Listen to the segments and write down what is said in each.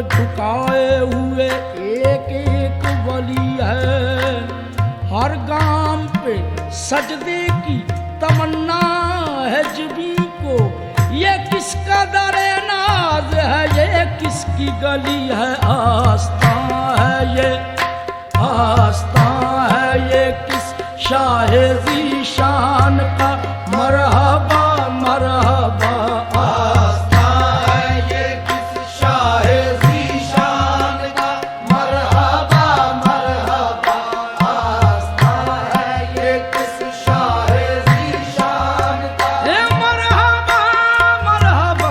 झुकाए हुए एक एक वली है। हर गांव पे सजदे की तमन्ना है जिबी को, ये किसका दरे नाज है, ये किसकी गली है। आस्था है ये, आस्था है ये किस शाहे ज़ीशान का। मरहबा मरहबा आस्था है ये किस शाहे ज़ीशान का। मरहबा मरहबा आस्था है ये किस शाहे ज़ीशान का। मरहबा मरहबा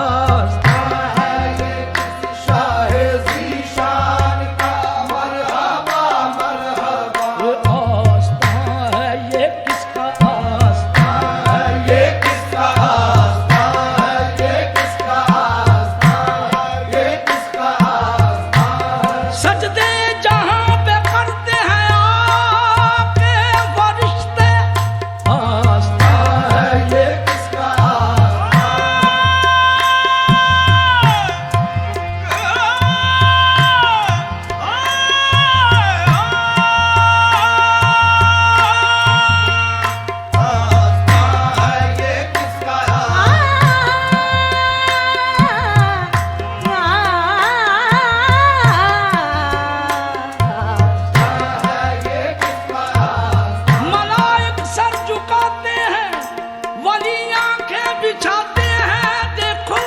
आस्था है ये किस शाहे ज़ीशान का। मरहबा मरहबा आस्था है ये किसका, आस्था है ये किसका। आस्था है ये किसका। आस्था है ये किसका। आस्था है सजदे जहां पे करते हैं आपके फरिश्ते। आस्था है ये किसका। मलाइक सर झुकाते हैं, वली आंखें बिछाते हैं। देखो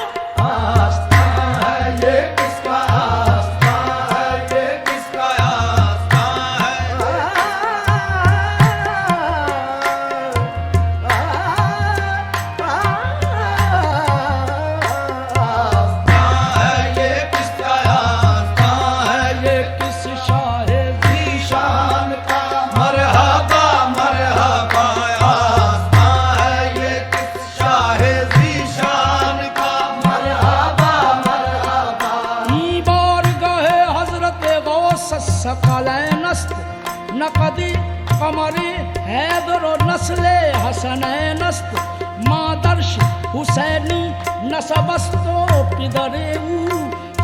आस्था है ये किसका। आस्था है ये किसका। आस्था है ये किसका। आस्था है ये किस शाहे ज़ीशान का। मरहबा मरहबा आस्था है ये किस शाहे ज़ीशान का। मरहबा मरहबा बार गए हजरत गौस सकलैनस्त नकदी कमरी हैदर नस्ले हसनैनस्त मादर्श हुसैनी नसबस्तो पिदरे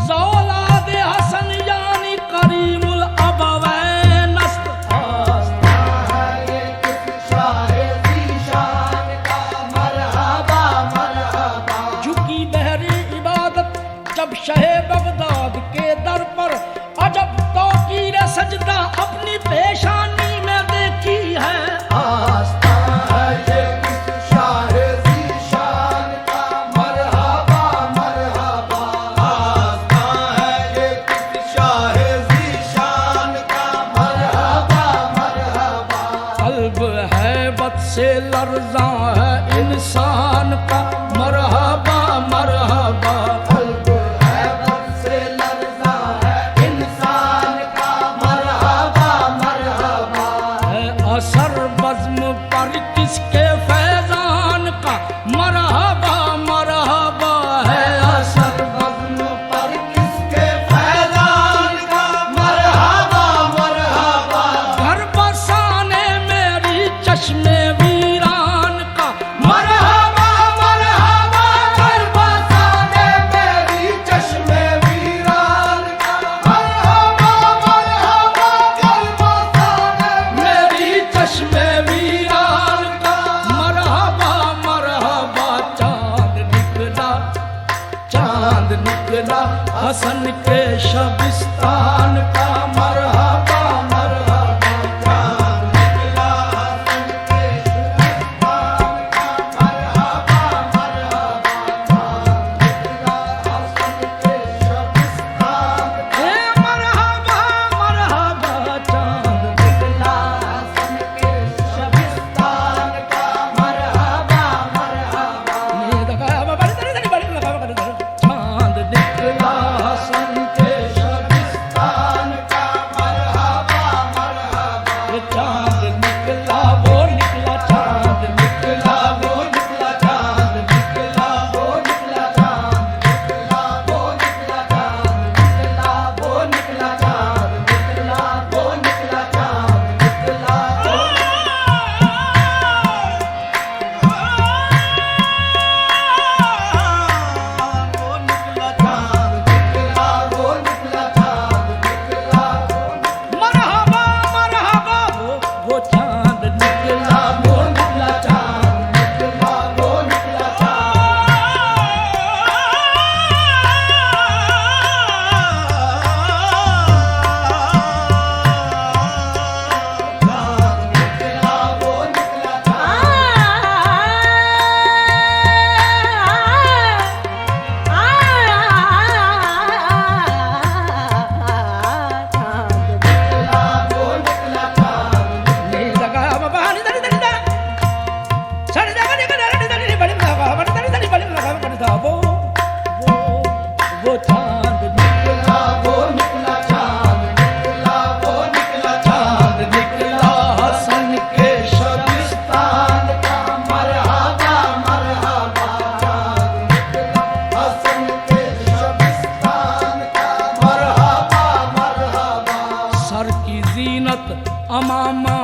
ज़ौलाद हसन यानी करीमुल अबवैनस्त। आस्था है ये किस शाहे ज़ीशान का। मरहबा मरहबा झुकी बहरी इबादत जब शहे बगदाद के दर पर, अजब तौकीर सजदा अपनी पेशानी में देखी है। आस्था है ये किस शाहे ज़ीशान का। मरहबा मरहबा आस्था है ये किस शाहे ज़ीशान का। मरहबा मरहबा कल्ब है बद से लर्ज़ा है इंसान का। मरहबा मरहबा कल्ब है बद से लर्ज़ा है इंसान का। मरहबा मरहबा है असर बज़्म पर किसके फैज़ान का। मरहबा मरहबा है असर बज़्म पर किसके फैज़ान का। मरहबा मरहबा घर बसाने मेरी चश्मे वीरान का। मरहबा मरहबा घर बसाने मेरी चश्मे वीरान का। मरहबा मरहबा घर बसाने मेरी चश्मे वीरान का। मरहबा मरहबा चांद निकला हसन के शबिस्तान का। मरहबा मरहबा चांद निकला हसन के शबिस्तान का। मरहबा मरहबा चांद निकला हसन के शबिस्तान का। हे मरहबा मरहबा चांद निकला हसन के शबिस्तान का। मरहबा मरहबा चांद निकला हसन के शबिस्तान का। मरहबा अमामा